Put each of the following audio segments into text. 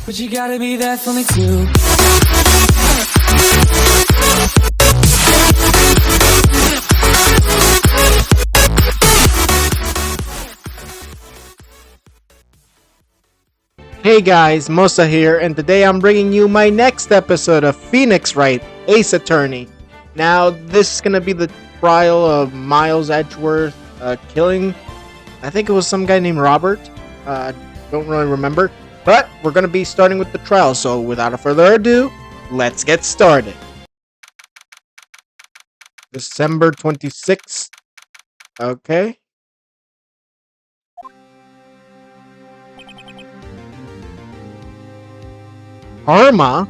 But you gotta be there for me too. Hey guys, Mosa here, and today I'm bringing you my next episode of Phoenix Wright, Ace Attorney. Now, this is gonna be the trial of Miles Edgeworth killing, I think it was some guy named Robert. Don't really remember. But we're gonna be starting with the trial, so without further ado, let's get started. December 26th. Okay. Karma?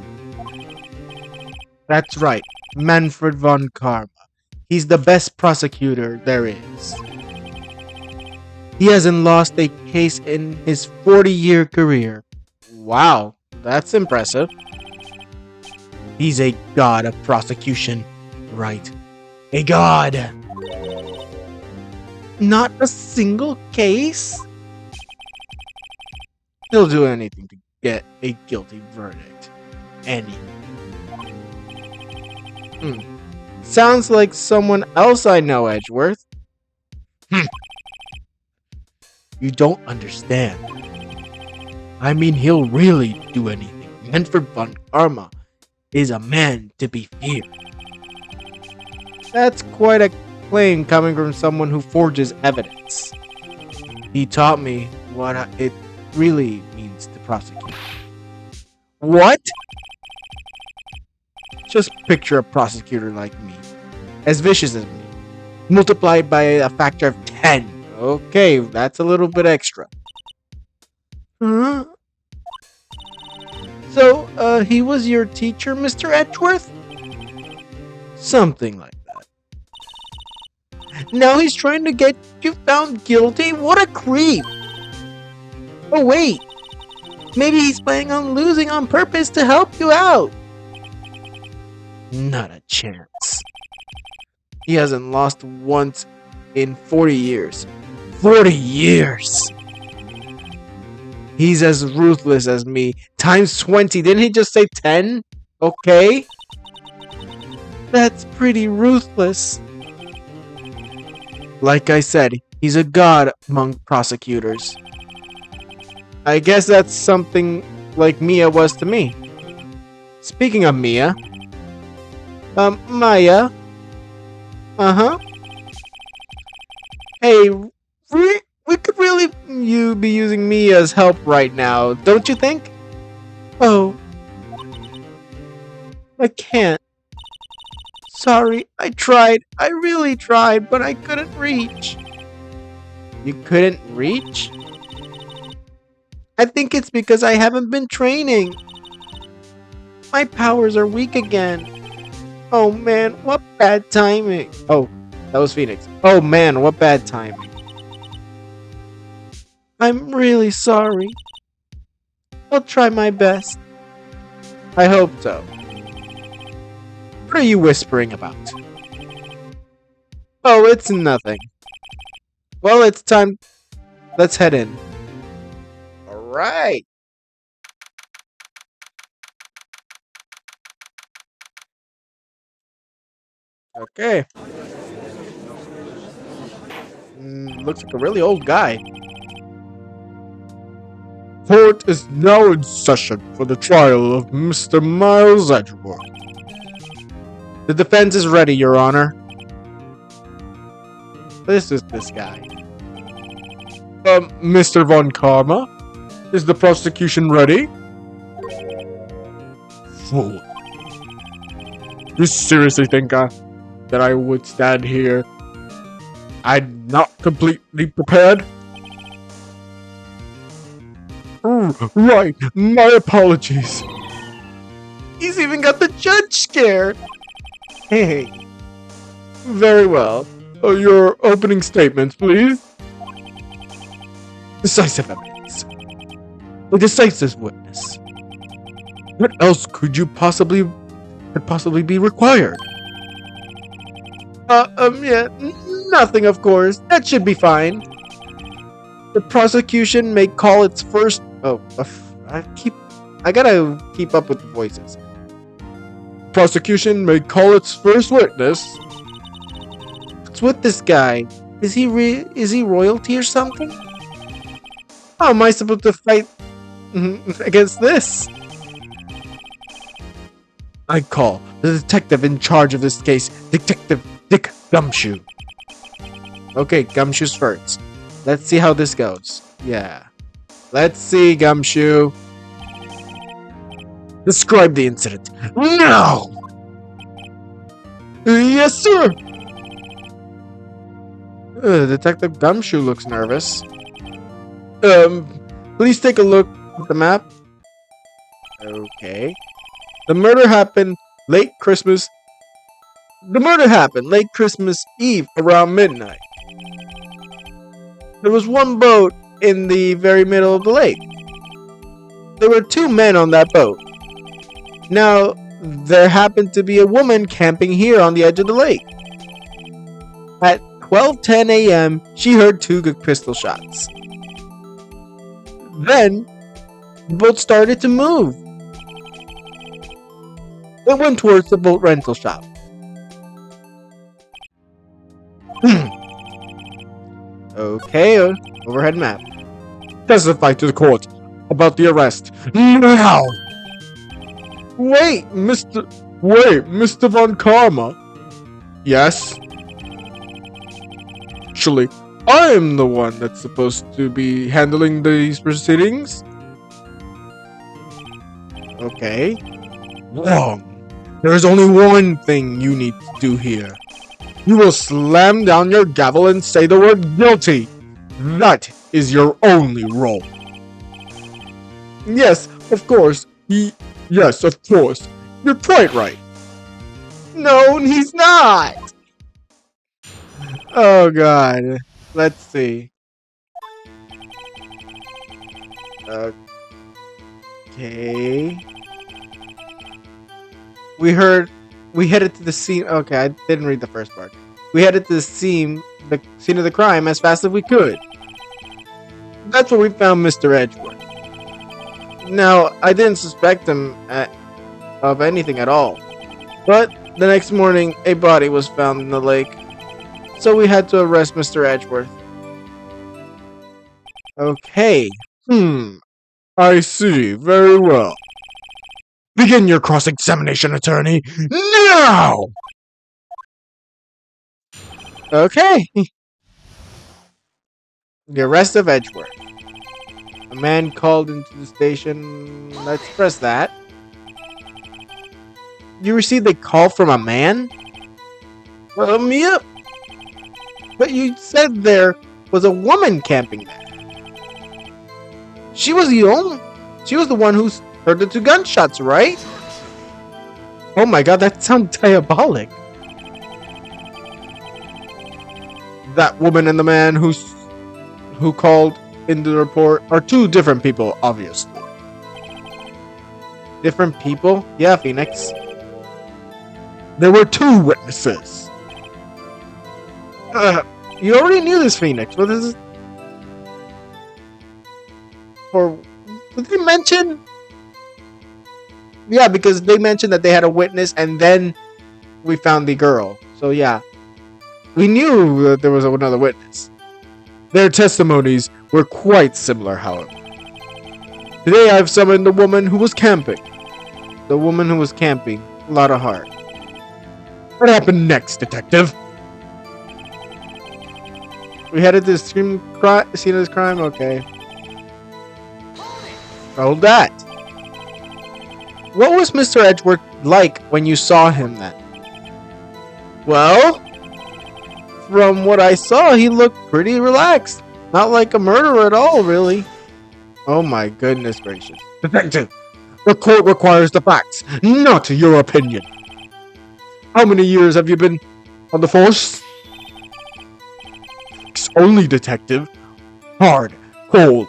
That's right, Manfred von Karma. He's the best prosecutor there is. He hasn't lost a case in his 40-year career. Wow, that's impressive. He's a god of prosecution, right? A god! Not a single case? He'll do anything to get a guilty verdict. Sounds like someone else I know, Edgeworth. You don't understand. I mean, he'll really do anything. Manfred von Karma is a man to be feared. That's quite a claim coming from someone who forges evidence. He taught me what it really means to prosecute. What? Just picture a prosecutor like me, as vicious as me, multiplied by a factor of 10. Okay, that's a little bit extra. Huh? So, he was your teacher, Mr. Edgeworth? Something like that. Now he's trying to get you found guilty? What a creep! Oh wait! Maybe he's planning on losing on purpose to help you out! Not a chance. He hasn't lost once in 40 years. 40 years! He's as ruthless as me. Times 20. Didn't he just say 10? Okay. That's pretty ruthless. Like I said, he's a god among prosecutors. I guess that's something like Mia was to me. Speaking of Mia. Maya. Uh-huh. Hey, we could really be using Mia's help right now, don't you think? Oh. I can't. Sorry, I tried. I really tried, but I couldn't reach. You couldn't reach? I think it's because I haven't been training. My powers are weak again. Oh man, what bad timing. Oh, that was Phoenix. Oh man, what bad timing. I'm really sorry. I'll try my best. I hope so. What are you whispering about? Oh, it's nothing. Well, it's time. Let's head in. Alright. Okay. Looks like a really old guy. Court is now in session for the trial of Mr. Miles Edgeworth. The defense is ready, Your Honor. This is this guy. Mr. von Karma? Is the prosecution ready? Fool. You seriously think that I would stand here? I'm not completely prepared? Oh, right, my apologies. He's even got the judge scared. Hey. Very well. Your opening statements, please. Decisive evidence. A decisive witness. What else could possibly be required? Yeah, nothing, of course. That should be fine. The prosecution may call its first... I keep I gotta keep up with the voices. Prosecution may call its first witness. What's with this guy? Is he royalty or something? How am I supposed to fight against this? I call the detective in charge of this case, Detective Dick Gumshoe. Okay, Gumshoe's first. Let's see how this goes. Yeah. Let's see, Gumshoe. Describe the incident. Now! Yes, sir! Detective Gumshoe looks nervous. Please take a look at the map. Okay. The murder happened late Christmas Eve around midnight. There was one boat in the very middle of the lake. There were 2 men on that boat. Now, there happened to be a woman camping here on the edge of the lake. At 12:10 a.m., she heard 2 good pistol shots. Then, the boat started to move. It went towards the boat rental shop. Okay, overhead map. Testify to the court about the arrest. Now! Wait, Mr. Von Karma. Yes? Actually, I'm the one that's supposed to be handling these proceedings. Okay. Wrong. There is only one thing you need to do here. You will slam down your gavel and say the word guilty. That is your only role. Yes, of course. Yes, of course. You're quite right. No, he's not. Oh, God. Let's see. Okay. We headed to the scene. Okay, I didn't read the first part. We headed to the scene of the crime as fast as we could. That's where we found Mr. Edgeworth. Now, I didn't suspect him of anything at all. But the next morning, a body was found in the lake. So we had to arrest Mr. Edgeworth. Okay. I see. Very well. Begin your cross-examination, attorney. Now! Okay. The arrest of Edgeworth. A man called into the station. Let's press that. You received a call from a man? Yep. But you said there was a woman camping there. She was the one who heard the 2 gunshots, right? Oh my god, that sounds diabolic. That woman and the man who called in the report are 2 different people, obviously. Different people? Yeah, Phoenix. There were 2 witnesses. You already knew this, Phoenix. What is it? Or did they mention? Yeah, because they mentioned that they had a witness, and then we found the girl. So yeah, we knew that there was another witness. Their testimonies were quite similar, however. Today I've summoned the woman who was camping. The woman who was camping. A lot of heart. What happened next, detective? We headed to the scene of this crime? Okay. Hold that. What was Mr. Edgeworth like when you saw him then? Well, from what I saw, he looked pretty relaxed. Not like a murderer at all, really. Oh my goodness gracious. Detective, the court requires the facts, not your opinion. How many years have you been on the force? Only, detective. Hard, cold,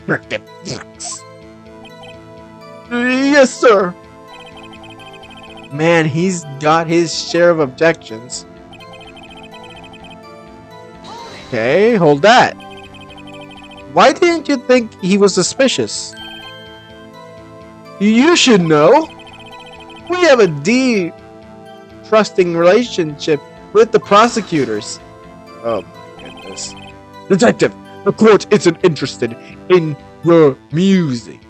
directive facts. Yes, sir. Man, he's got his share of objections. Okay, hold that. Why didn't you think he was suspicious? You should know. We have a deep, trusting relationship with the prosecutors. Oh my goodness. Detective, the court isn't interested in your music.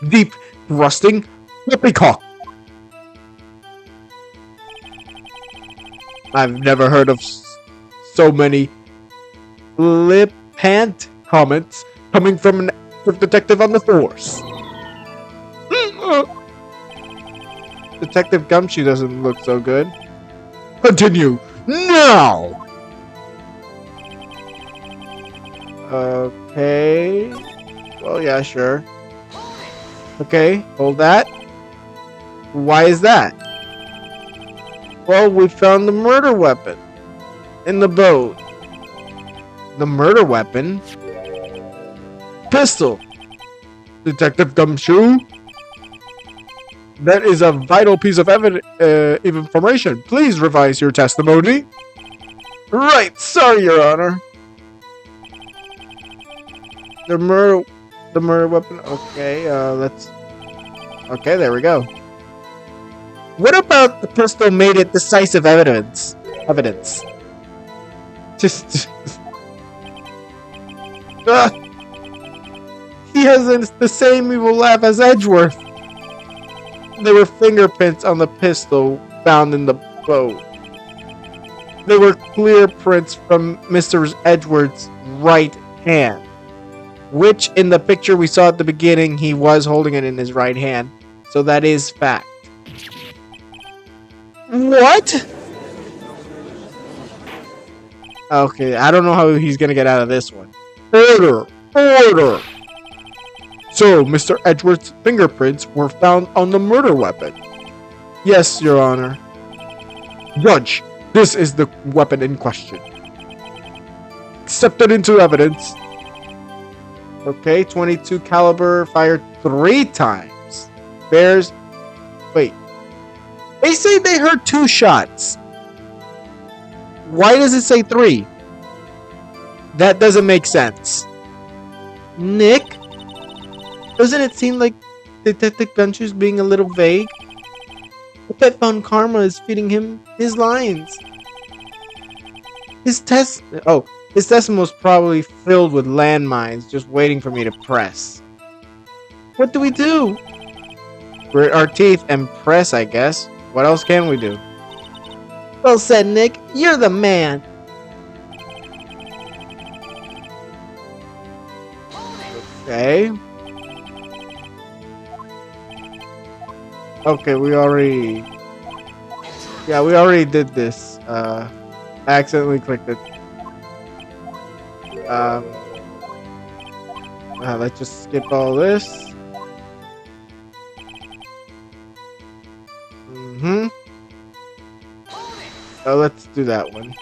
Deep, thrusting, poppycock. I've never heard of so many flippant comments coming from an active detective on the force. Detective Gumshoe doesn't look so good. Continue now! Okay. Well, yeah, sure. Okay, hold that. Why is that? Well, we found the murder weapon in the boat. The murder weapon? Pistol. Detective Gumshoe? That is a vital piece of information. Please revise your testimony. Right, sorry, Your Honor. The murder weapon. Okay, let's. Okay, there we go. What about the pistol made it decisive evidence? Just. He has the same evil laugh as Edgeworth. There were fingerprints on the pistol found in the boat. There were clear prints from Mr. Edgeworth's right hand, which in the picture we saw at the beginning, he was holding it in his right hand. So that is fact. What? Okay, I don't know how he's gonna get out of this one. Order! Order! So, Mr. Edgeworth's fingerprints were found on the murder weapon. Yes, Your Honor. Judge, this is the weapon in question. Accepted into evidence. Okay, 22 caliber fired 3 times. Bears. Wait. They say they heard 2 shots. Why does it say 3? That doesn't make sense. Nick? Doesn't it seem like Detective Gumshoe's being a little vague? The pet found Karma is feeding him his lines. His testimony was probably filled with landmines just waiting for me to press. What do we do? Grit our teeth and press, I guess. What else can we do? Well said, Nick. You're the man. Okay. Okay, we already did this. Accidentally clicked it. Let's just skip all this. Let's do that one.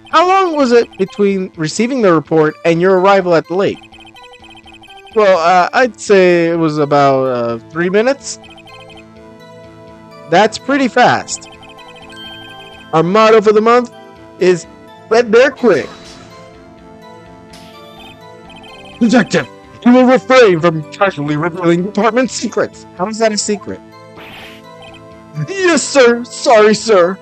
How long was it between receiving the report and your arrival at the lake? Well, I'd say it was about 3 minutes. That's pretty fast. Our motto for the month is "Get there quick." Detective, you will refrain from casually revealing department secrets. How is that a secret? Yes, sir. Sorry, sir.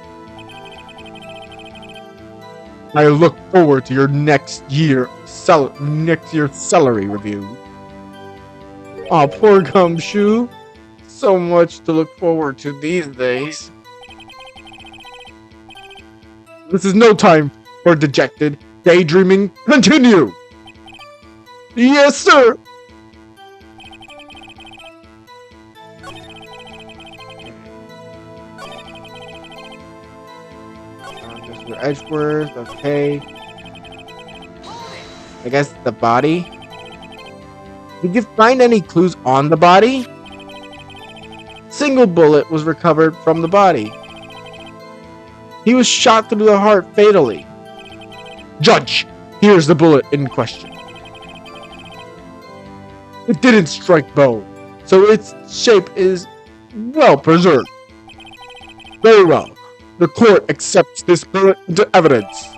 I look forward to your next year's salary review. Aw, poor Gumshoe. So much to look forward to these days. This is no time for dejected daydreaming. Continue! Yes, sir! Mr. Edgeworth, okay. I guess the body. Did you find any clues on the body? Single bullet was recovered from the body. He was shot through the heart fatally. Judge, here's the bullet in question. It didn't strike bone, so its shape is well preserved. Very well. The court accepts this bullet into evidence.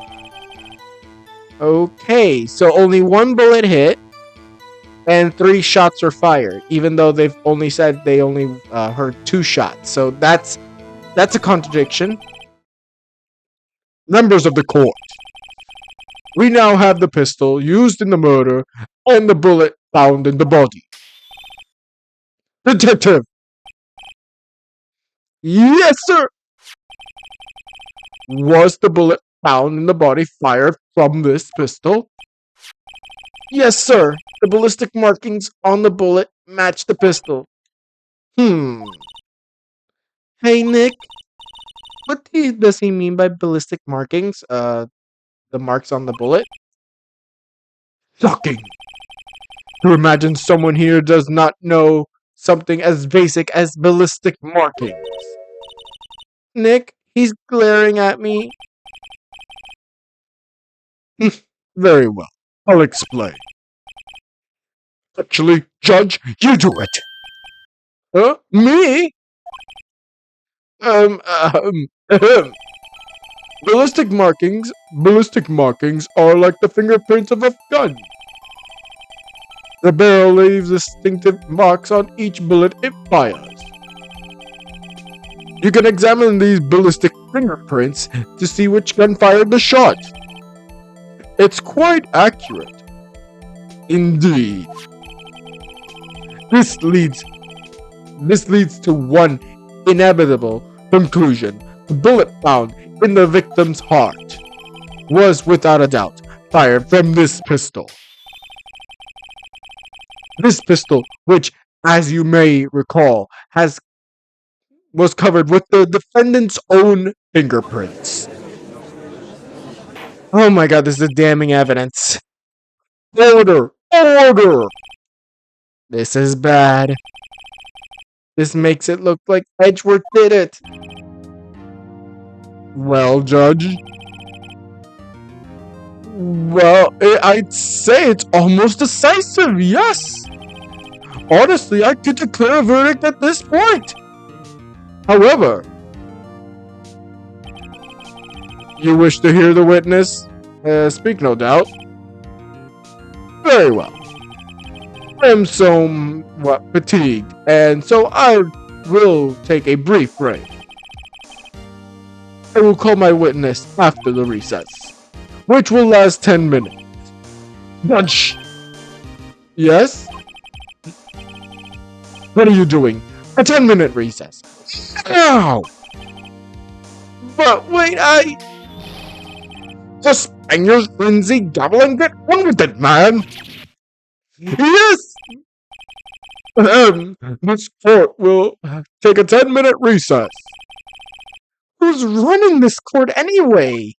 Okay, so only one bullet hit. and 3 shots were fired, even though they've only said they only heard 2 shots. So that's a contradiction. Members of the court, we now have the pistol used in the murder and the bullet found in the body. Detective! Yes, sir! Was the bullet found in the body fired from this pistol? Yes, sir. The ballistic markings on the bullet match the pistol. Hey, Nick. What does he mean by ballistic markings? The marks on the bullet? Shocking! To imagine someone here does not know something as basic as ballistic markings. Nick, he's glaring at me. Very well. I'll explain. Actually, Judge, you do it. Huh? Me? Ahem. Ballistic markings are like the fingerprints of a gun. The barrel leaves distinctive marks on each bullet it fires. You can examine these ballistic fingerprints to see which gun fired the shot. It's quite accurate. Indeed. This leads to one inevitable conclusion. The bullet found in the victim's heart was without a doubt fired from this pistol. This pistol, which, as you may recall, was covered with the defendant's own fingerprints. Oh my god, this is damning evidence. Order! Order! This is bad. This makes it look like Edgeworth did it. Well, Judge? Well, I'd say it's almost decisive, yes! Honestly, I could declare a verdict at this point. However, you wish to hear the witness? Speak, no doubt. Very well. I am somewhat fatigued, and so I will take a brief break. I will call my witness after the recess, which will last 10 minutes. Judge! Yes? What are you doing? A 10-minute recess. Ow! But wait, suspend your frenzy, devil, and get on with it, man! Yes! This court will take a 10-minute recess. Who's running this court anyway?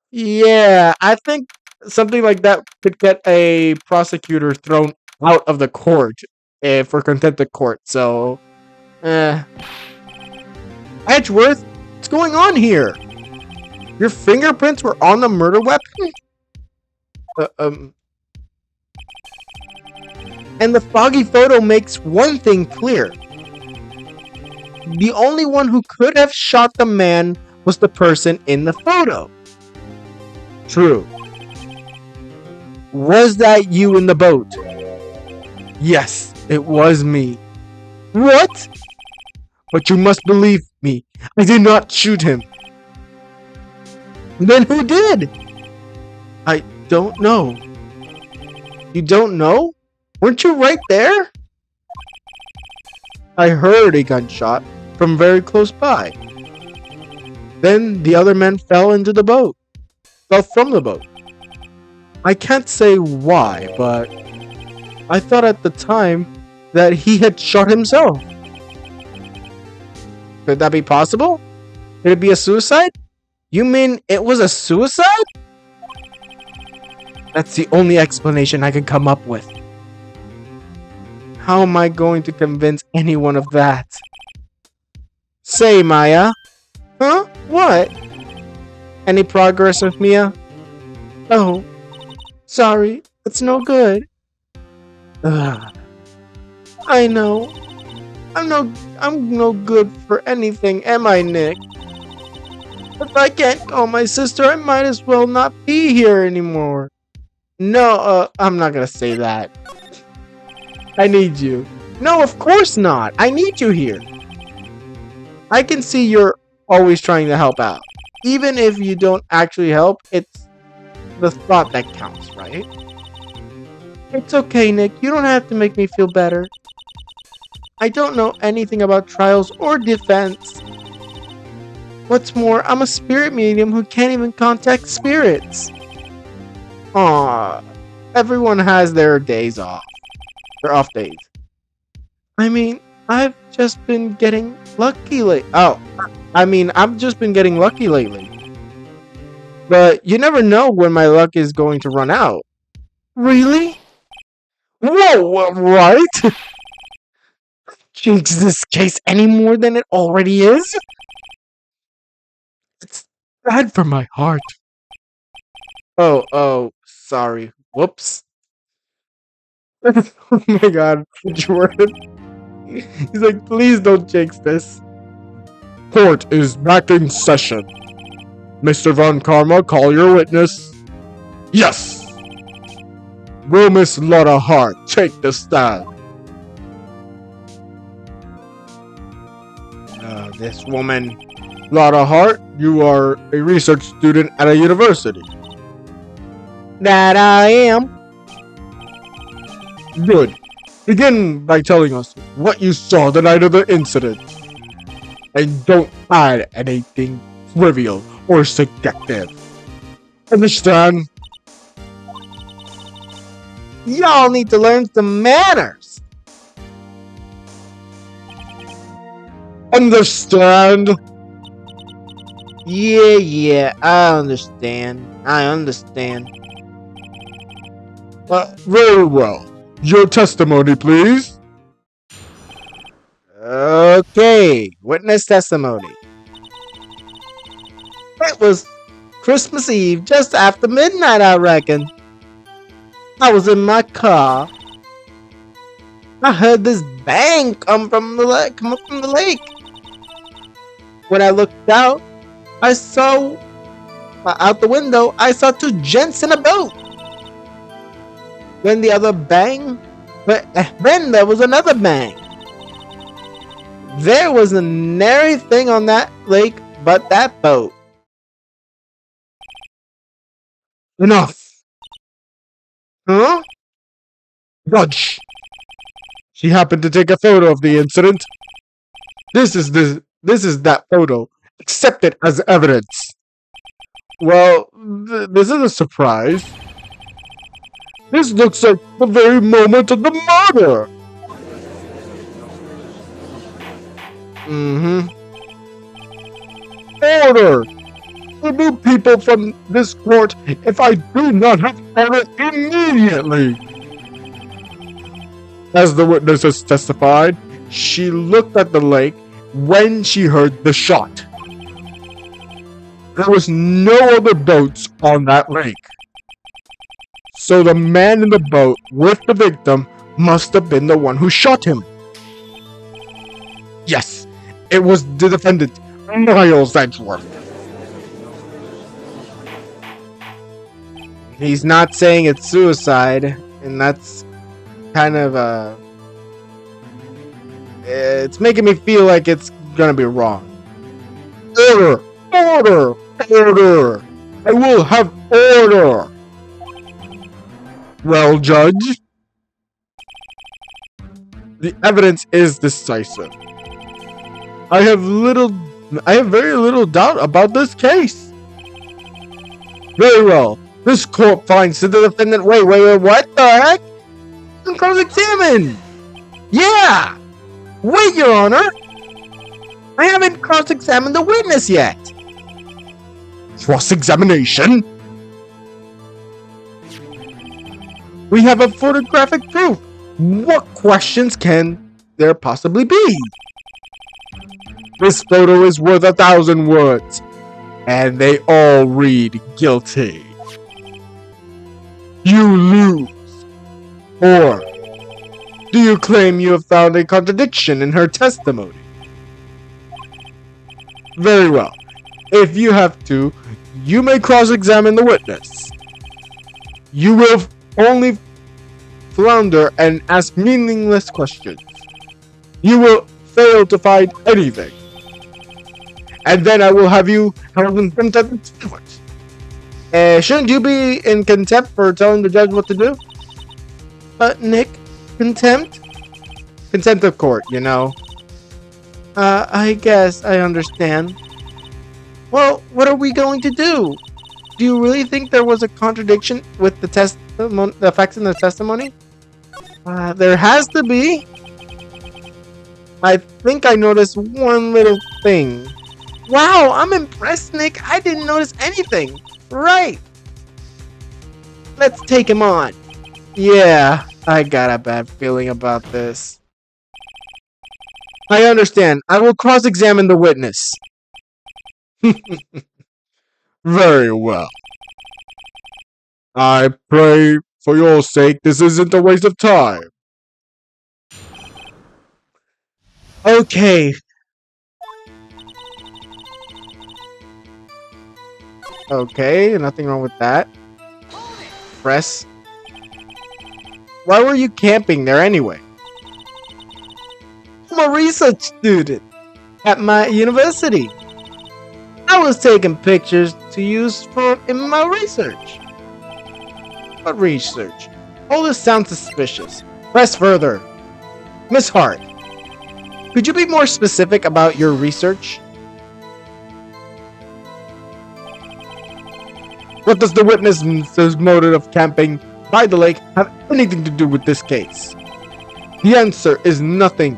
Yeah, I think something like that could get a prosecutor thrown out of the court for contempt of court, so... Edgeworth, what's going on here? Your fingerprints were on the murder weapon? And the foggy photo makes one thing clear. The only one who could have shot the man was the person in the photo. True. Was that you in the boat? Yes, it was me. What? But you must believe me. I did not shoot him. Then who did? I don't know. You don't know? Weren't you right there? I heard a gunshot from very close by. Then the other man fell into the boat. Fell from the boat. I can't say why, but I thought at the time that he had shot himself. Could that be possible? Could it be a suicide? You mean it was a suicide? That's the only explanation I can come up with. How am I going to convince anyone of that? Say, Maya. Huh? What? Any progress with Mia? Oh. Sorry. It's no good. Ugh. I know. I'm no good for anything, am I, Nick? If I can't call my sister, I might as well not be here anymore. No, I'm not gonna say that. I need you. No, of course not. I need you here. I can see you're always trying to help out. Even if you don't actually help, it's the thought that counts, right? It's okay, Nick. You don't have to make me feel better. I don't know anything about trials or defense. What's more, I'm a spirit medium who can't even contact spirits. Aw, everyone has their days off. Their off days. I mean, I've just been getting lucky lately. I've just been getting lucky lately. But you never know when my luck is going to run out. Really? Whoa, right? Jinx this case any more than it already is? It's bad for my heart. Oh, sorry. Whoops. Oh my god, Jordan. He's like, please don't jinx this. Court is back in session. Mr. Von Karma, call your witness. Yes! Will Miss Lotta Hart take the stand? This woman. Lotta Hart, you are a research student at a university. That I am. Good. Begin by telling us what you saw the night of the incident. And don't add anything trivial or subjective. Understand? Y'all need to learn some manners. Understand? Yeah, I understand. Very well. Your testimony, please. Okay, witness testimony. It was Christmas Eve, just after midnight, I reckon. I was in my car. I heard this bang come up from the lake. When I looked out, I saw out the window. I saw two gents in a boat. Then the other bang, but then there was another bang. There was nary thing on that lake but that boat. Enough. Huh? Judge. She happened to take a photo of the incident. This is that photo. Accept it as evidence. Well, this is a surprise. This looks like the very moment of the murder. Order! Remove people from this court if I do not have order immediately. As the witnesses testified, she looked at the lake when she heard the shot. There was no other boats on that lake. So the man in the boat with the victim must have been the one who shot him. Yes, it was the defendant, Miles Edgeworth. He's not saying it's suicide, and that's kind of it's making me feel like it's gonna be wrong. Order! Order! Order! I will have order! Well, Judge, the evidence is decisive. I have very little doubt about this case. Very well. This court finds that the defendant. Wait, what the heck? Cross-examine! Yeah! Wait, Your Honor! I haven't cross-examined the witness yet! Cross-examination? We have a photographic proof. What questions can there possibly be? This photo is worth 1,000 words, and they all read guilty. You lose. Or do you claim you have found a contradiction in her testimony? Very well. If you have to, you may cross-examine the witness. You will only flounder and ask meaningless questions. You will fail to find anything. And then I will have you held in contempt. Shouldn't you be in contempt for telling the judge what to do? Nick, contempt? Contempt of court, you know. I guess I understand. Well, what are we going to do? Do you really think there was a contradiction with the facts in the testimony? There has to be. I think I noticed one little thing. Wow, I'm impressed, Nick. I didn't notice anything. Right. Let's take him on. Yeah, I got a bad feeling about this. I understand. I will cross-examine the witness. Very well. I pray for your sake this isn't a waste of time. Okay. Okay, nothing wrong with that. Press. Why were you camping there anyway? I'm a research student at my university. I was taking pictures to use in my research. What research? All this sounds suspicious. Press further. Miss Hart, could you be more specific about your research? What does the witness's motive of camping by the lake have anything to do with this case? The answer is nothing.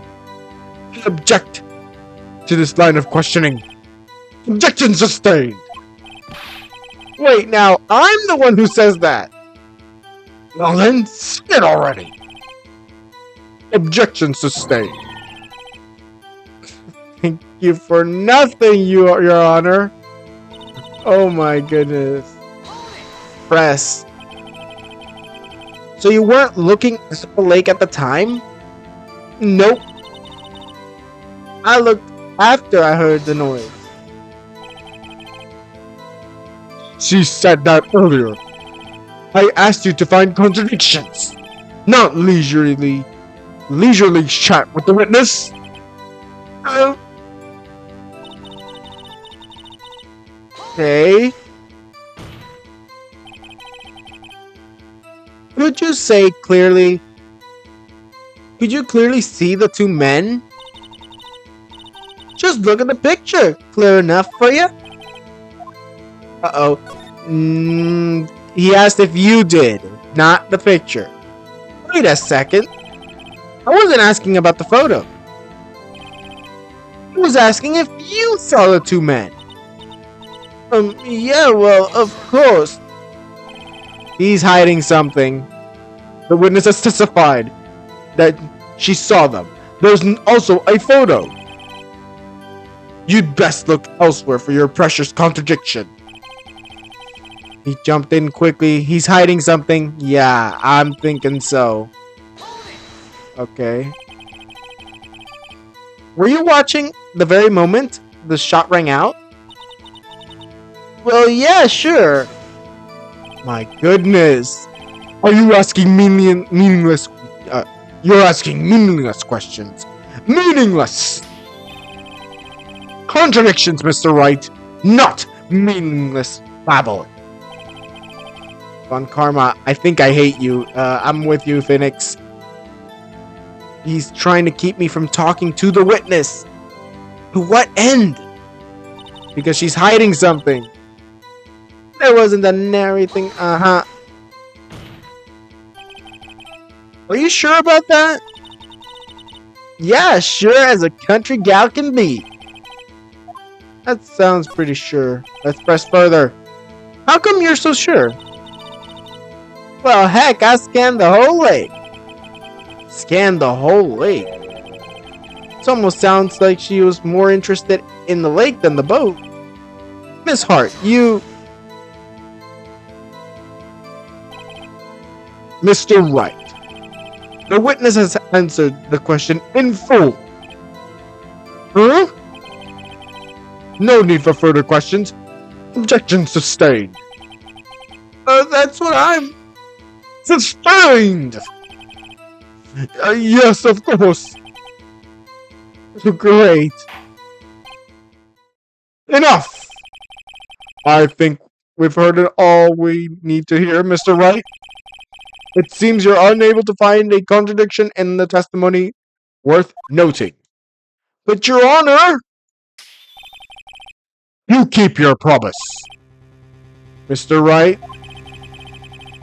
I object to this line of questioning. Objection sustained. Wait, now, I'm the one who says that. Well then, say it already. Objection sustained. Thank you for nothing, Your Honor. Oh my goodness. Press. So you weren't looking at the lake at the time? Nope. I looked after I heard the noise. She said that earlier. I asked you to find contradictions, not leisurely chat with the witness. Okay. Could you say clearly? Could you clearly see the two men? Just look at the picture. Clear enough for you? Uh-oh. He asked if you did, not the picture. Wait a second. I wasn't asking about the photo. I was asking if you saw the two men. Yeah, well, of course. He's hiding something. The witness has testified that she saw them. There's also a photo. You'd best look elsewhere for your precious contradiction. He jumped in quickly. He's hiding something. Yeah, I'm thinking so. Okay. Were you watching the very moment the shot rang out? Well, yeah, sure. My goodness. Are you asking meaningless... you're asking meaningless questions. Meaningless! Contradictions, Mr. Wright. Not meaningless babble. Von Karma, I think I hate you. I'm with you, Phoenix. He's trying to keep me from talking to the witness. To what end? Because she's hiding something. There wasn't a nary thing. Uh-huh. Are you sure about that? Yeah, sure as a country gal can be. That sounds pretty sure. Let's press further. How come you're so sure? Well, heck, I scanned the whole lake. Scanned the whole lake? It almost sounds like she was more interested in the lake than the boat. Miss Hart, you... Mr. Wright, the witness has answered the question in full. Huh? No need for further questions. Objection sustained. That's what I'm... Sustained! Yes, of course. Great. Enough! I think we've heard it all we need to hear, Mr. Wright. It seems you're unable to find a contradiction in the testimony worth noting. But, Your Honor, you keep your promise. Mr. Wright,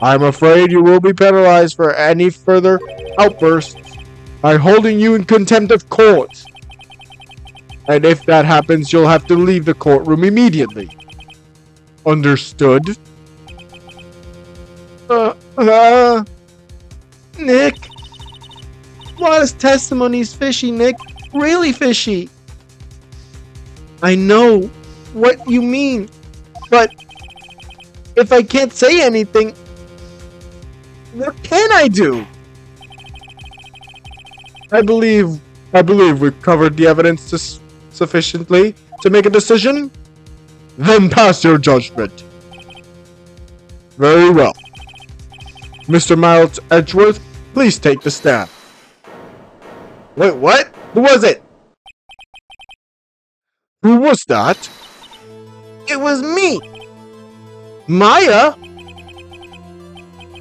I'm afraid you will be penalized for any further outbursts by holding you in contempt of court. And if that happens, you'll have to leave the courtroom immediately. Understood? Nick. Lana's testimony's fishy, Nick. Really fishy. I know what you mean, but if I can't say anything, what can I do? I believe we've covered the evidence sufficiently to make a decision. Then pass your judgment. Very well. Mr. Miles Edgeworth, please take the stand. Wait, what? Who was it? Who was that? It was me. Maya?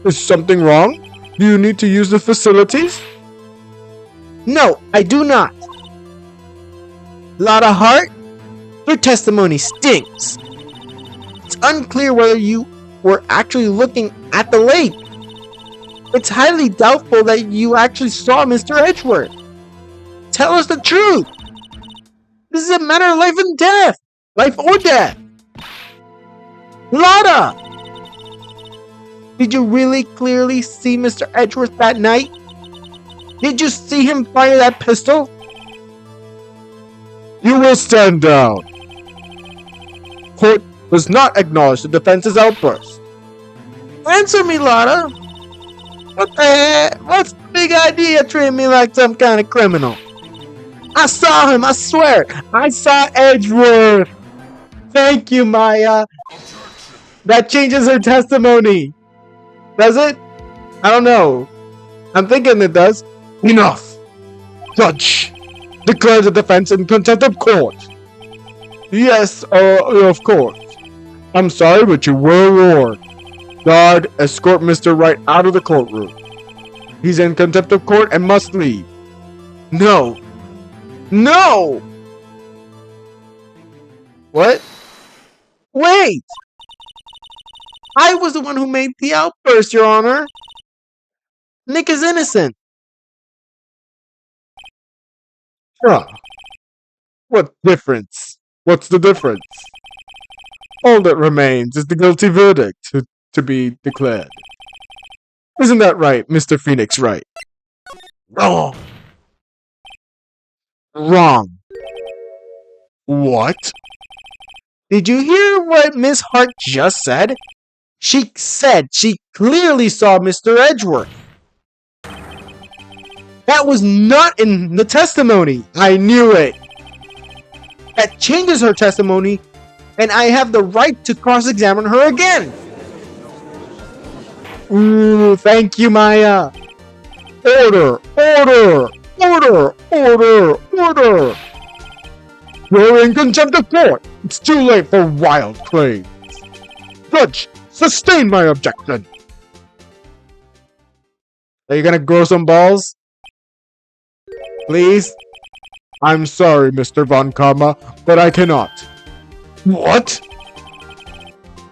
Is something wrong? Do you need to use the facilities? No, I do not. Lotta Hart, your testimony stinks. It's unclear whether you were actually looking at the lake. It's highly doubtful that you actually saw Mr. Edgeworth. Tell us the truth. This is a matter of life and death. Life or death. Lotta! Did you really clearly see Mr. Edgeworth that night? Did you see him fire that pistol? You will stand down. Court does not acknowledge the defense's outburst. Answer me, Lotta. What the heck? What's the big idea treating me like some kind of criminal? I saw him, I swear. I saw Edgeworth. Thank you, Maya. That changes her testimony. Does it? I don't know. I'm thinking it does. Enough. Judge, declare the defense in contempt of court. Yes, of course. I'm sorry, but you were warned. Guard, escort Mr. Wright out of the courtroom. He's in contempt of court and must leave. No. No! What? Wait! I was the one who made the outburst, Your Honor. Nick is innocent. Huh. What difference? What's the difference? All that remains is the guilty verdict to be declared. Isn't that right, Mr. Phoenix Wright? Wrong. Wrong. What? Did you hear what Miss Hart just said? She said she clearly saw Mr. Edgeworth. That was not in the testimony. I knew it. That changes her testimony, and I have the right to cross-examine her again. Ooh, thank you, Maya. Order, order, order, order, order. You're in contempt of court. It's too late for wild claims. Judge, sustain my objection. Are you gonna grow some balls? Please? I'm sorry, Mr. Von Karma, but I cannot. What?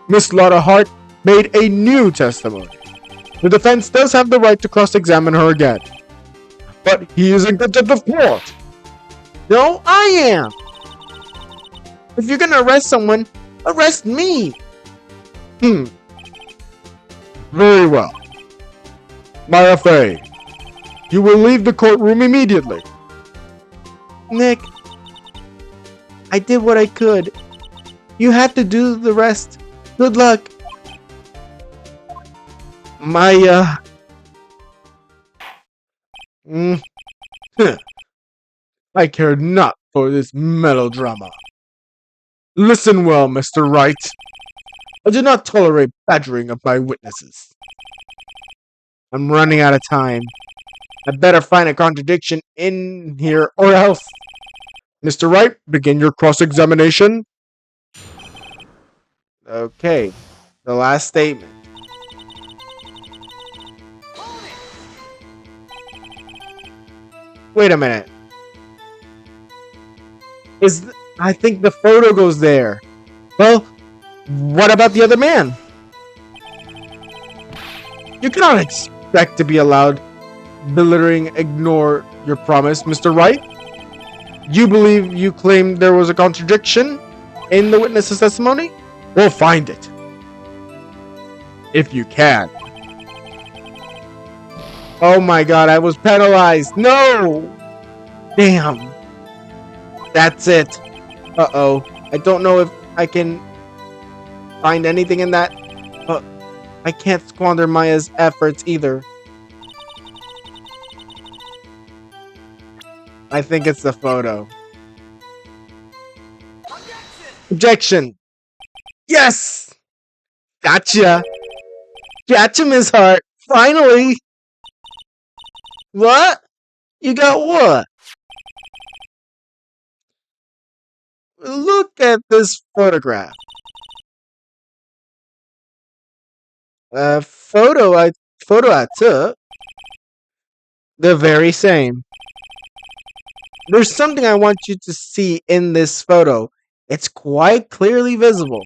Miss Lotta Hart made a new testimony. The defense does have the right to cross-examine her again. But he is in contempt of court. No, I am. If you're gonna arrest someone, arrest me. Very well. Maya Fey, you will leave the courtroom immediately. Nick, I did what I could. You had to do the rest. Good luck. Maya. I care not for this melodrama. Listen well, Mr. Wright. I do not tolerate badgering of my witnesses. I'm running out of time. I better find a contradiction in here or else. Mr. Wright, begin your cross-examination. Okay, the last statement. Wait a minute. I think the photo goes there. Well, what about the other man? You cannot expect to be allowed belittling ignore your promise, Mr. Wright. You believe you claimed there was a contradiction in the witness's testimony? We'll find it. If you can. Oh my god, I was penalized. No! Damn. That's it. Uh-oh. I don't know if I can find anything in that. But I can't squander Maya's efforts either. I think it's the photo. Objection! Yes! Gotcha! Gotcha, Miss Hart! Finally! What? You got what? Look at this photograph. Photo I took. The very same. There's something I want you to see in this photo. It's quite clearly visible.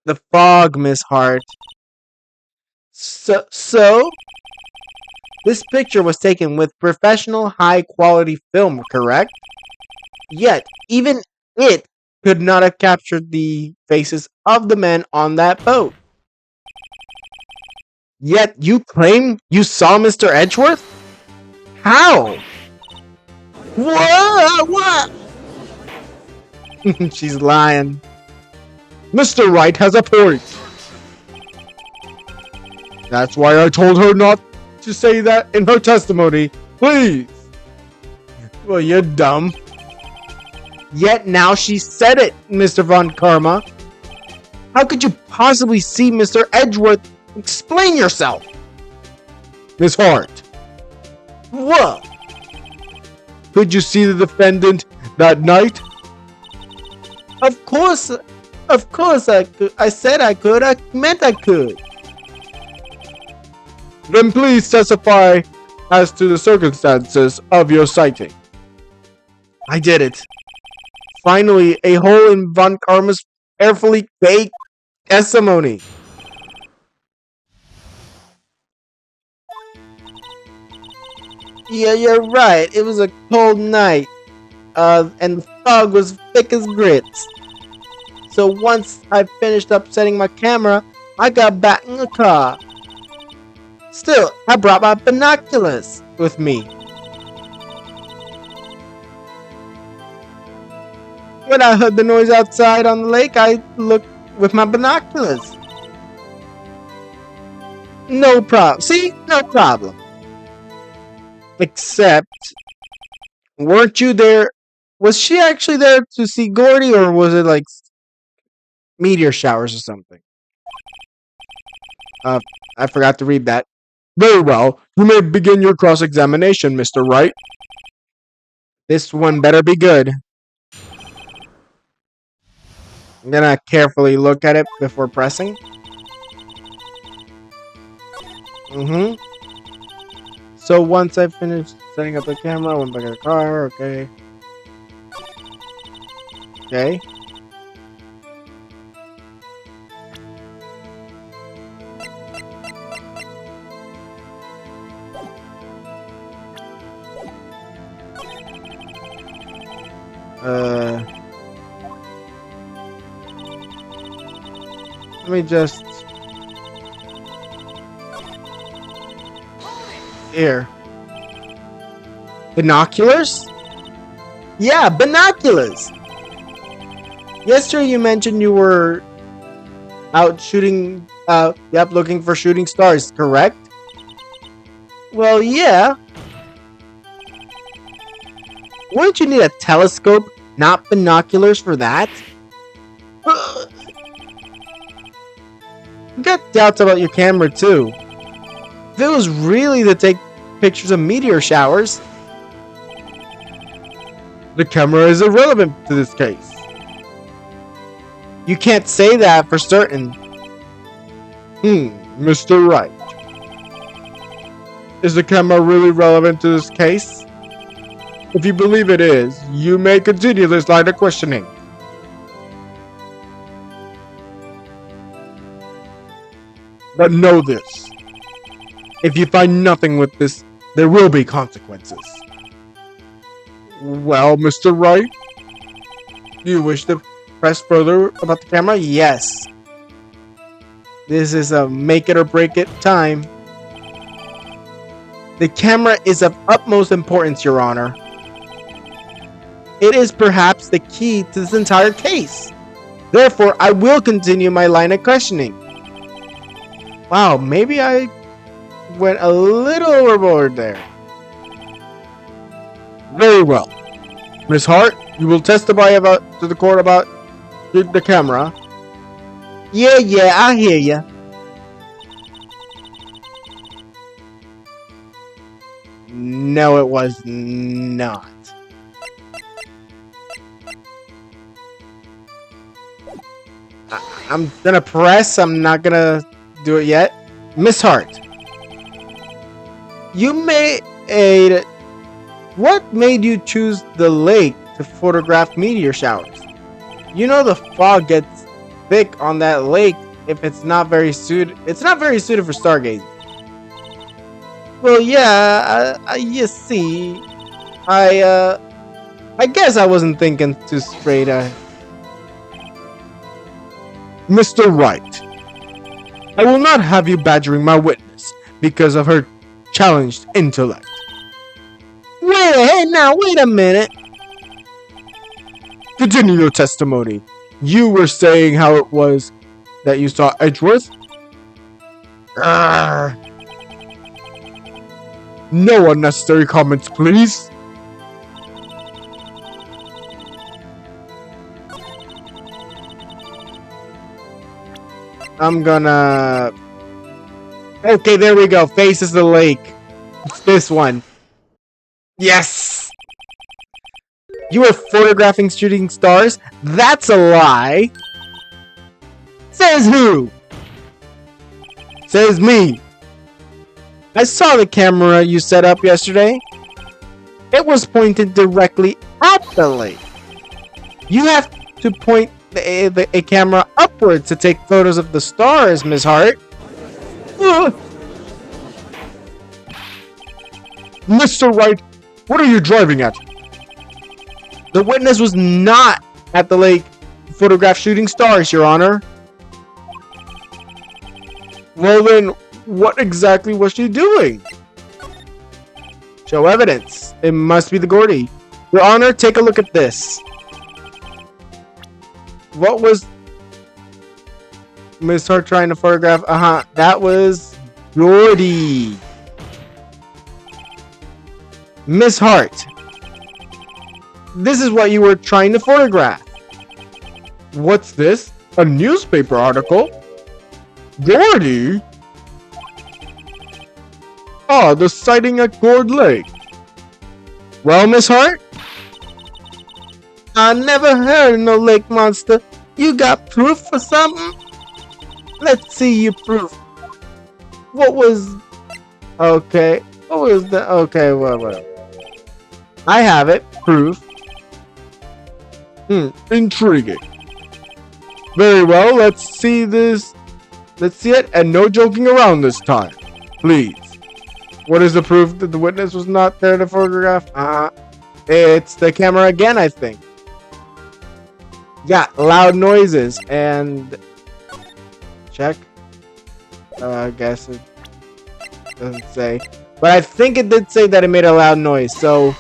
The fog, Miss Hart. So? This picture was taken with professional high-quality film, correct? Yet, even it could not have captured the faces of the men on that boat. Yet, you claim you saw Mr. Edgeworth? How? What? She's lying. Mr. Wright has a point. That's why I told her not to say that in her testimony. Please. Well, you're dumb. Yet now she said it, Mr. Von Karma. How could you possibly see Mr. Edgeworth? Explain yourself. Miss Hart. What? Could you see the defendant that night? Of course I could. I said I could. I meant I could. Then please testify as to the circumstances of your sighting. I did it. Finally, a hole in Von Karma's carefully baked testimony. Yeah, you're right. It was a cold night. And the fog was thick as grits. So once I finished up setting my camera, I got back in the car. Still, I brought my binoculars with me. When I heard the noise outside on the lake, I looked with my binoculars. No problem. See? No problem. Except, weren't you there? Was she actually there to see Gordy, or was it like meteor showers or something? I forgot to read that. Very well. You may begin your cross-examination, Mr. Wright. This one better be good. I'm gonna carefully look at it before pressing. So once I finished setting up the camera, I went back in the car, okay. Okay. Let me just... Here. Binoculars? Yeah, binoculars! Yesterday you mentioned you were out shooting, looking for shooting stars, correct? Well, yeah. Wouldn't you need a telescope, not binoculars for that? You got doubts about your camera, too. If it was really to take pictures of meteor showers. The camera is irrelevant to this case. You can't say that for certain. Mr. Wright. Is the camera really relevant to this case? If you believe it is, you may continue this line of questioning. But know this. If you find nothing with this, there will be consequences. Well, Mr. Wright? Do you wish to press further about the camera? Yes. This is a make it or break it time. The camera is of utmost importance, Your Honor. It is perhaps the key to this entire case. Therefore, I will continue my line of questioning. Wow, maybe I went a little overboard there. Very well. Miss Hart, you will testify to the court about the camera. Yeah, I hear ya. No, it was not. I'm gonna press. I'm not gonna do it yet. Miss Hart, you made what made you choose the lake to photograph meteor showers? You know the fog gets thick on that lake if it's not very suited. It's not very suited for stargazing. Well, yeah, you see, I guess I wasn't thinking too straight. Mr. Wright, I will not have you badgering my witness because of her challenged intellect. Wait a minute. Continue your testimony. You were saying how it was that you saw Edgeworth? No unnecessary comments, please. I'm gonna... Okay, there we go. Faces the lake. It's this one. Yes! You were photographing shooting stars? That's a lie! Says who? Says me. I saw the camera you set up yesterday. It was pointed directly at the lake. You have to point a camera upwards to take photos of the stars, Miss Hart. Mr. Wright, what are you driving at? The witness was not at the lake to photograph shooting stars, Your Honor. Well then, what exactly was she doing? Show evidence. It must be the Gordy. Your Honor, take a look at this. What was Miss Hart trying to photograph? That was Gordy. Miss Hart, this is what you were trying to photograph. What's this? A newspaper article? Gordy? Ah, the sighting at Gourd Lake. Well, Miss Hart? I never heard of no lake monster. You got proof for something? Let's see your proof. What was... Okay. What was the... Okay, well. I have it. Proof. Intriguing. Very well, let's see this. Let's see it, and no joking around this time. Please. What is the proof that the witness was not there to photograph? It's the camera again, I think. Yeah, loud noises and... Check. I guess it doesn't say. But I think it did say that it made a loud noise, so...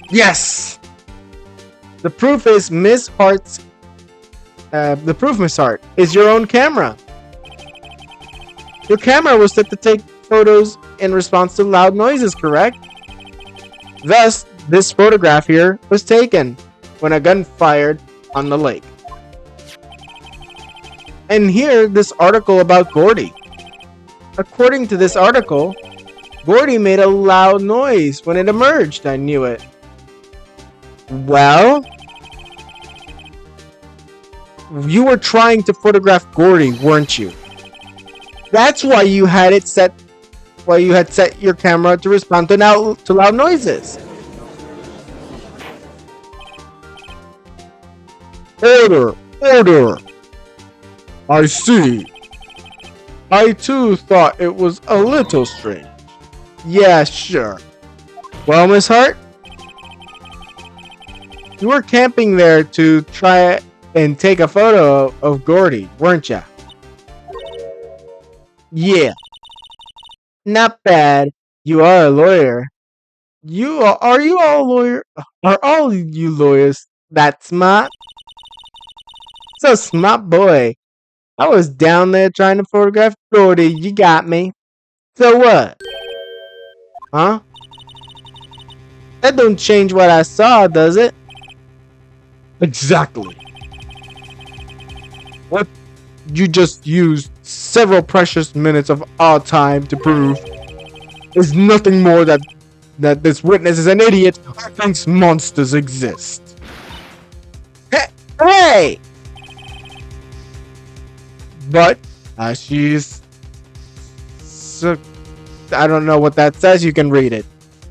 Yes! The proof is Miss Hart's... the proof, Miss Hart, is your own camera. Your camera was set to take photos in response to loud noises, correct? Thus, this photograph here was taken when a gun fired on the lake. And here, this article about Gordy. According to this article, Gordy made a loud noise when it emerged. I knew it. Well, you were trying to photograph Gordy, weren't you? That's why you had it set. Why you had set your camera to respond to loud noises. Order, order. I see. I too thought it was a little strange. Yeah, sure. Well, Miss Hart, you were camping there to try and take a photo of Gordy, weren't ya? Yeah. Not bad. You are a lawyer. Are you all lawyer? Are all you lawyers that smart? So smart, boy. I was down there trying to photograph Gordy. You got me. So what? Huh? That don't change what I saw, does it? Exactly. What you just used several precious minutes of our time to prove is nothing more that this witness is an idiot who thinks monsters exist. Hey! But she's so, I don't know what that says. You can read it.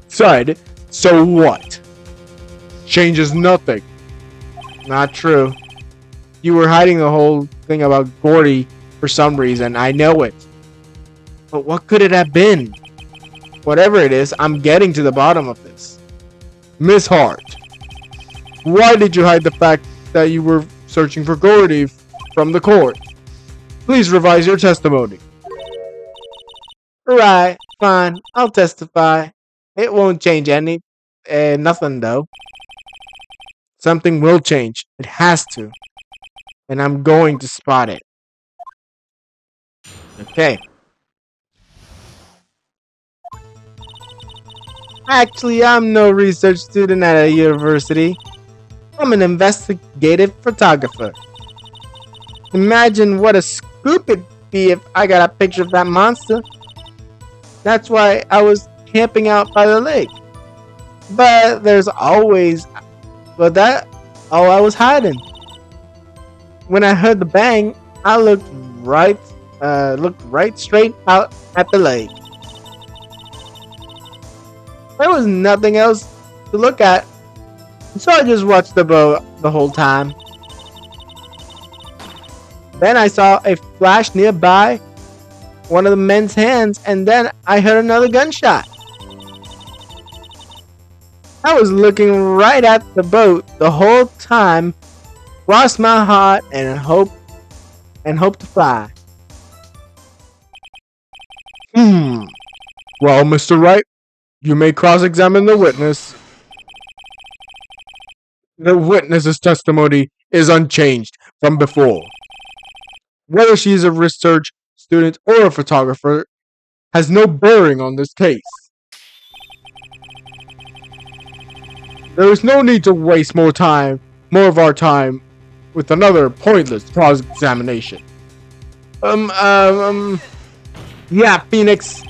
Said, so what? Changes nothing. Not true. You were hiding the whole thing about Gordy for some reason. I know it. But what could it have been? Whatever it is, I'm getting to the bottom of this. Miss Hart, why did you hide the fact that you were searching for Gordy from the court? Please revise your testimony. Right, fine. I'll testify. It won't change nothing though. Something will change. It has to. And I'm going to spot it. Okay. Actually, I'm no research student at a university. I'm an investigative photographer. Imagine what a scoop it'd be if I got a picture of that monster. That's why I was camping out by the lake. But I was hiding. When I heard the bang, I looked right straight out at the lake. There was nothing else to look at, so I just watched the boat the whole time. Then I saw a flash nearby one of the men's hands, and then I heard another gunshot. I was looking right at the boat the whole time, crossed my heart and hope to fly. Well, Mr. Wright, you may cross-examine the witness. The witness's testimony is unchanged from before. Whether she is a research student or a photographer has no bearing on this case. There is no need to waste more of our time with another pointless cross-examination. Yeah, Phoenix.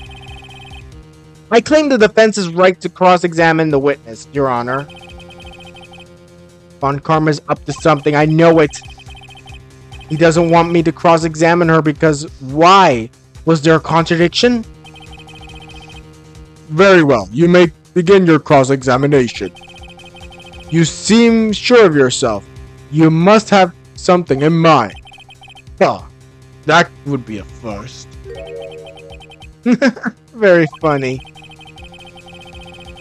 I claim the defense's right to cross-examine the witness, Your Honor. Von Karma's up to something, I know it. He doesn't want me to cross-examine her because why? Was there a contradiction? Very well, you may begin your cross-examination. You seem sure of yourself. You must have something in mind. Oh, that would be a first. Very funny.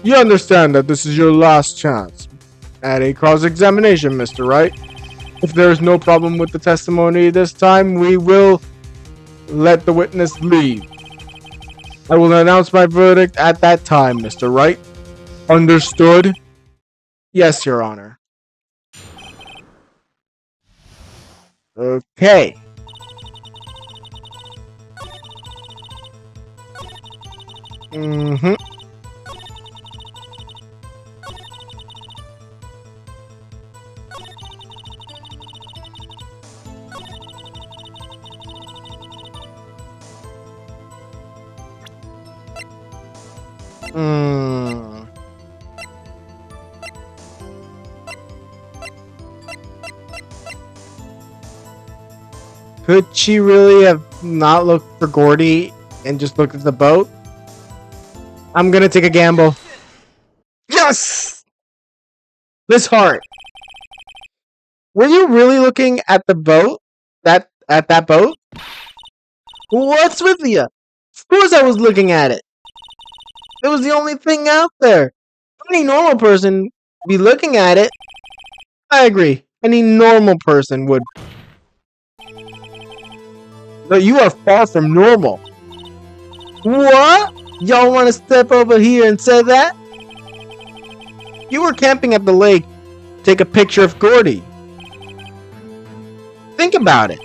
You understand that this is your last chance at a cross-examination, Mr. Wright. If there is no problem with the testimony this time, we will let the witness leave. I will announce my verdict at that time, Mr. Wright. Understood? Yes, Your Honor. Okay. Hmm. Could she really have not looked for Gordy and just looked at the boat? I'm gonna take a gamble. Yes! Miss Hart, were you really looking at the boat? That boat? What's with you? Of course I was looking at it. It was the only thing out there. Any normal person be looking at it. I agree. Any normal person would. But you are far from normal. What? Y'all want to step over here and say that? You were camping at the lake. Take a picture of Gordy. Think about it.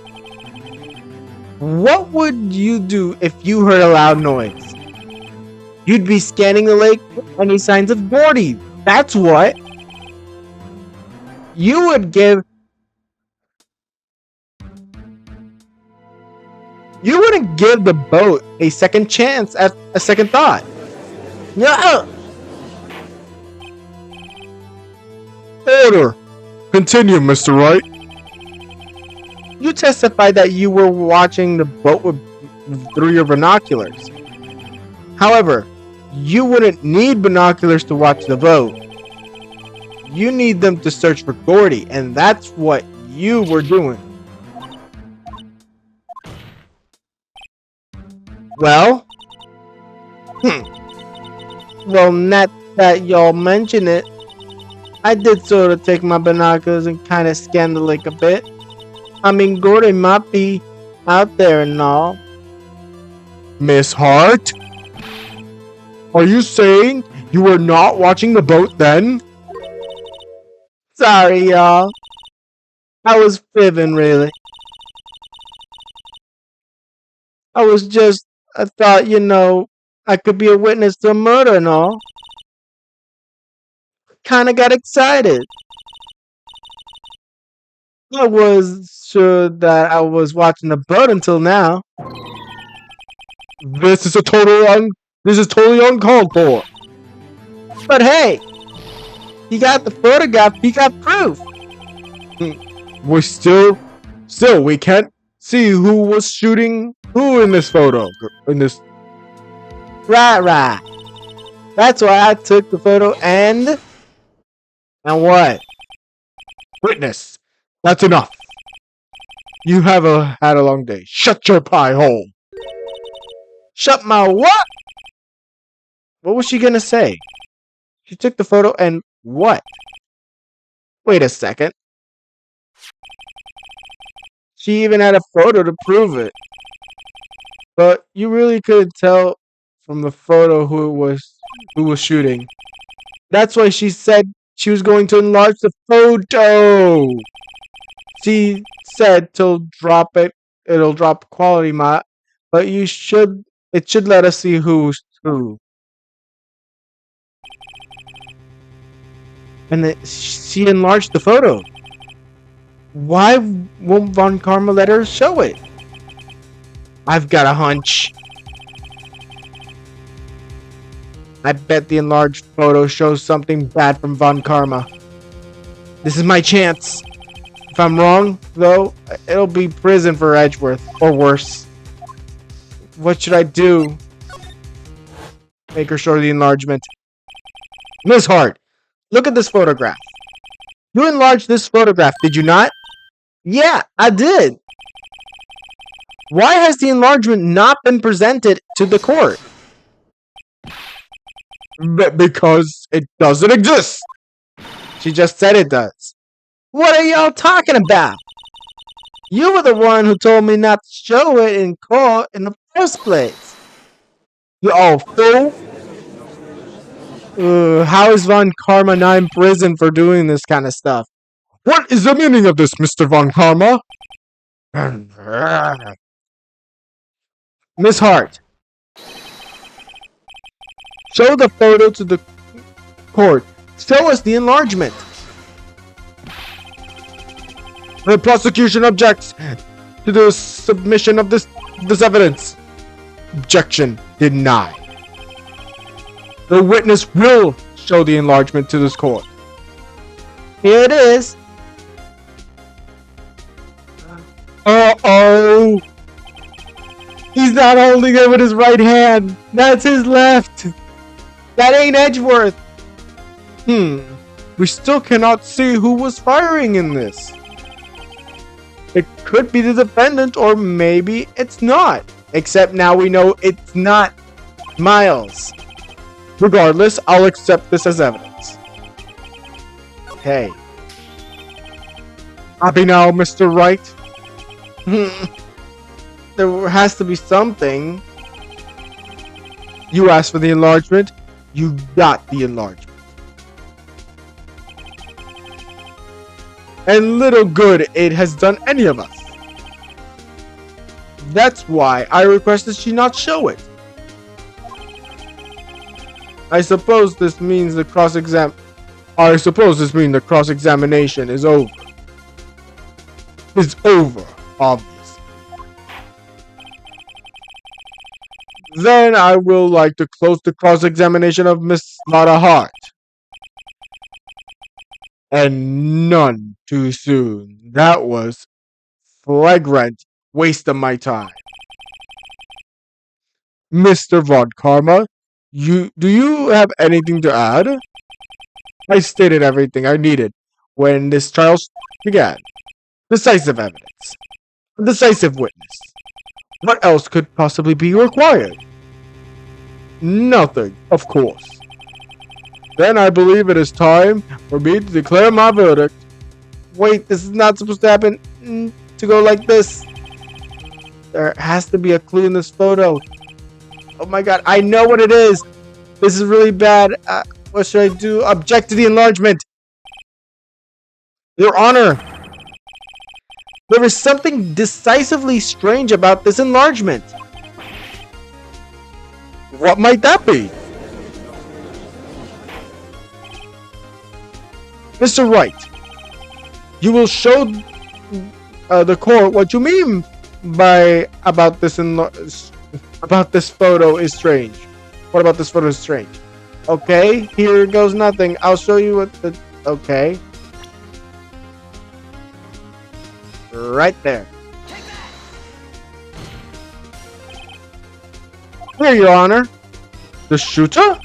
What would you do if you heard a loud noise? You'd be scanning the lake for any signs of Gordy. That's what. You would give. You wouldn't give the boat a second chance at a second thought. Yeah. Order. Continue, Mr. Wright. You testified that you were watching the boat through your binoculars. However, you wouldn't need binoculars to watch the boat. You need them to search for Gordy, and that's what you were doing. Well? Well, not that y'all mention it. I did sort of take my binoculars and kind of scan the lake a bit. I mean, Gordy might be out there and all. Miss Hart? Are you saying you were not watching the boat then? Sorry, y'all. I was fibbing, really. I thought, I could be a witness to a murder and all. Kinda got excited. I was sure that I was watching the boat until now. This is totally uncalled for. But hey, he got the photograph, he got proof. We still, we can't see who was shooting who in this photo. Right. That's why I took the photo and what? Witness. That's enough. You have had a long day. Shut your pie hole. Shut my what? What was she gonna say? She took the photo and what? Wait a second. She even had a photo to prove it. But you really couldn't tell from the photo who was shooting. That's why she said she was going to enlarge the photo. She said it'll drop quality but it should let us see who's who. And she enlarged the photo. Why won't Von Karma let her show it? I've got a hunch. I bet the enlarged photo shows something bad from Von Karma. This is my chance. If I'm wrong, though, it'll be prison for Edgeworth, or worse. What should I do? Make her show the enlargement. Miss Hart, look at this photograph. You enlarged this photograph, did you not? Yeah, I did. Why has the enlargement not been presented to the court? Because it doesn't exist. She just said it does. What are y'all talking about? You were the one who told me not to show it in court in the first place. You old fool. How is Von Karma not in prison for doing this kind of stuff? What is the meaning of this, Mr. Von Karma? Miss Hart, show the photo to the court. Show us the enlargement. The prosecution objects to the submission of this evidence. Objection denied. The witness will show the enlargement to this court. Here it is. Uh-oh. He's not holding it with his right hand. That's his left. That ain't Edgeworth. We still cannot see who was firing in this. It could be the defendant, or maybe it's not. Except now we know it's not Miles. Regardless, I'll accept this as evidence. Okay. Happy now, Mr. Wright? There has to be something. You asked for the enlargement. You got the enlargement. And little good it has done any of us. That's why I requested she not show it. I suppose this means the cross-examination is over. It's over, obviously. Then I will like to close the cross-examination of Miss Lotta Hart. And none too soon. That was flagrant waste of my time. Mr. Von Karma, do you have anything to add? I stated everything I needed when this trial began. Decisive evidence. A decisive witness. What else could possibly be required? Nothing, of course. Then I believe it is time for me to declare my verdict. Wait, this is not supposed to happen. To go like this. There has to be a clue in this photo. Oh my god, I know what it is. This is really bad. What should I do? Object to the enlargement. Your Honor, there is something decisively strange about this enlargement. What might that be? Mr. Wright, you will show the court what you mean by about this photo is strange. What about this photo is strange? Okay, here goes nothing. I'll show you what the... Okay. Right there. Here, Your Honor. The shooter?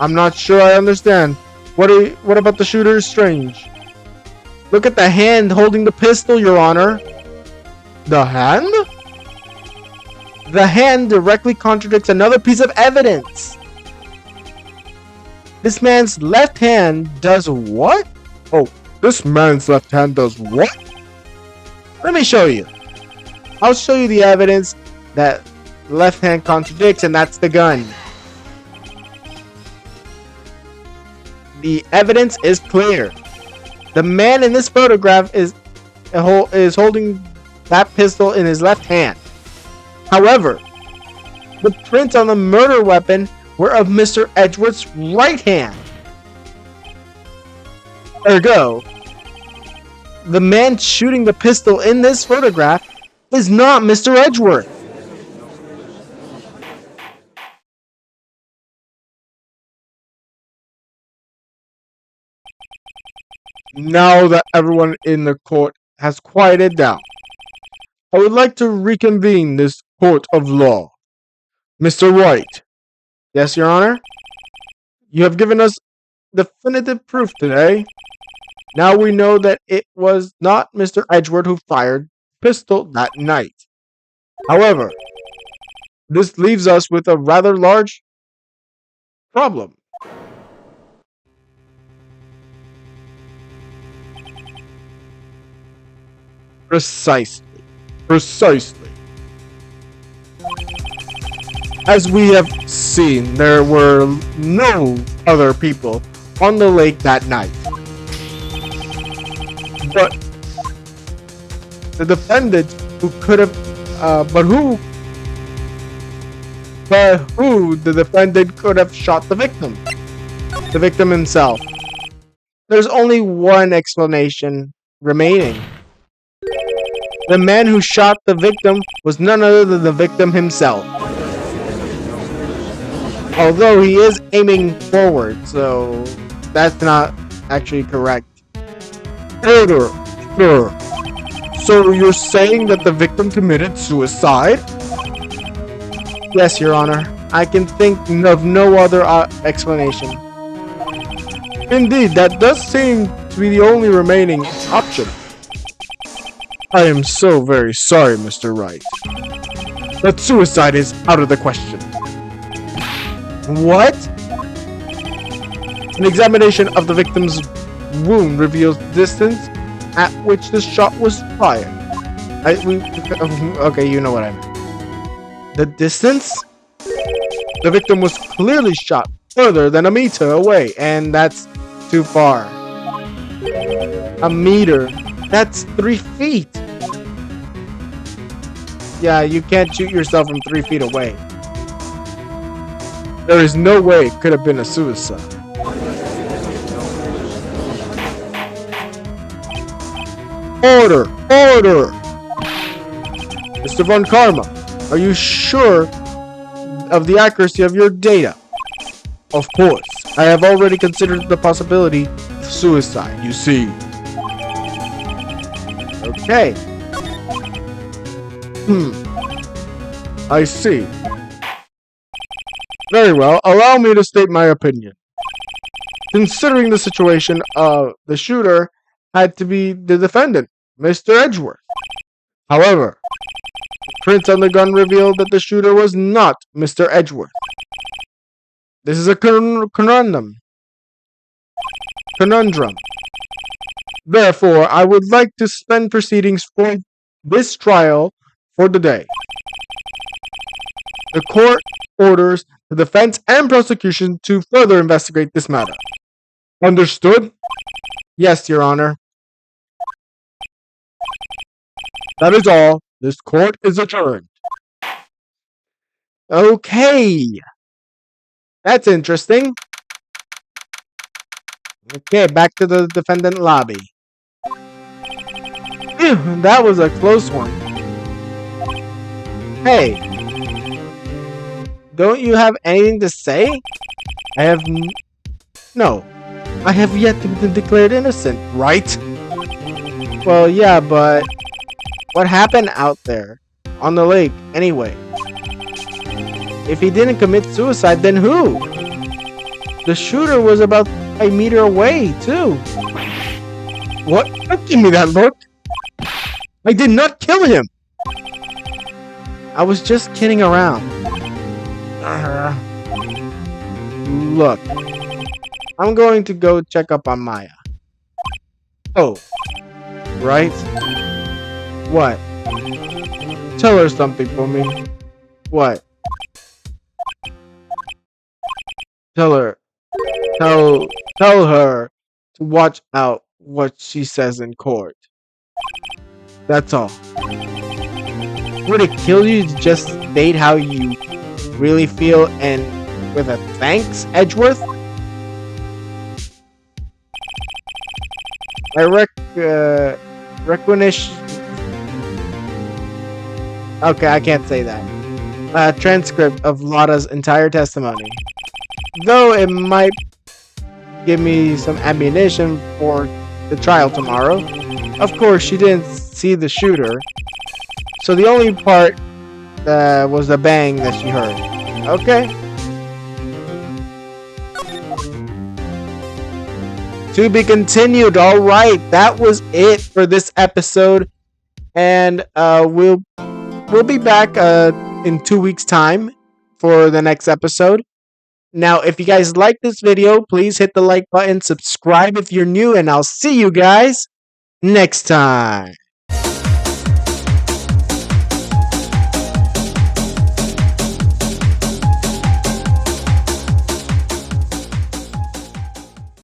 I'm not sure I understand. What about the shooter is strange? Look at the hand holding the pistol, Your Honor. The hand? The hand directly contradicts another piece of evidence. This man's left hand does what? Oh, this man's left hand does what? Let me show you. I'll show you the evidence that left hand contradicts, and that's the gun. The evidence is clear. The man in this photograph is holding that pistol in his left hand. However, the prints on the murder weapon were of Mr. Edgeworth's right hand. Ergo, the man shooting the pistol in this photograph is not Mr. Edgeworth. Now that everyone in the court has quieted down, I would like to reconvene this court of law. Mr. Wright. Yes, Your Honor? You have given us definitive proof today. Now we know that it was not Mr. Edgeworth who fired the pistol that night. However, this leaves us with a rather large problem. Precisely. As we have seen, there were no other people on the lake that night. But the defendant who could have, who the defendant could have shot the victim? The victim himself. There's only one explanation remaining. The man who shot the victim was none other than the victim himself. Although he is aiming forward, so that's not actually correct. Order! Order! So you're saying that the victim committed suicide? Yes, Your Honor. I can think of no other explanation. Indeed, that does seem to be the only remaining option. I am so very sorry, Mr. Wright. That suicide is out of the question. What? An examination of the victim's wound reveals the distance at which the shot was fired. Okay, you know what I mean. The distance? The victim was clearly shot further than a meter away, and that's too far. A meter? That's 3 feet. Yeah, you can't shoot yourself from 3 feet away. There is no way it could have been a suicide. Order! Order! Mr. Von Karma, are you sure of the accuracy of your data? Of course. I have already considered the possibility of suicide, you see. Okay. I see. Very well, allow me to state my opinion. Considering the situation, the shooter had to be the defendant, Mr. Edgeworth. However, the prints on the gun revealed that the shooter was not Mr. Edgeworth. This is a conundrum. Therefore, I would like to suspend proceedings for this trial for the day. The court orders the defense and prosecution to further investigate this matter. Understood? Yes, Your Honor. That is all. This court is adjourned. Okay. That's interesting. Okay, back to the defendant lobby. Phew, that was a close one. Hey. Don't you have anything to say? No. I have yet to be declared innocent, right? Well, yeah, but what happened out there on the lake anyway? If he didn't commit suicide, then who? The shooter was about a meter away, too. What? Don't give me that look. I did not kill him. I was just kidding around. Look. I'm going to go check up on Maya. Oh. Right? What? Tell her something for me. What? Tell her to watch out what she says in court. That's all. Would it kill you to just state how you really feel and with a thanks, Edgeworth? Okay, I can't say that. Transcript of Lotta's entire testimony. Though it might give me some ammunition for the trial tomorrow. Of course, she didn't see the shooter. So the only part was the bang that she heard. Okay. To be continued. All right, that was it for this episode, and we'll be back in 2 weeks' time for the next episode. Now, if you guys like this video, please hit the like button, subscribe if you're new, and I'll see you guys next time.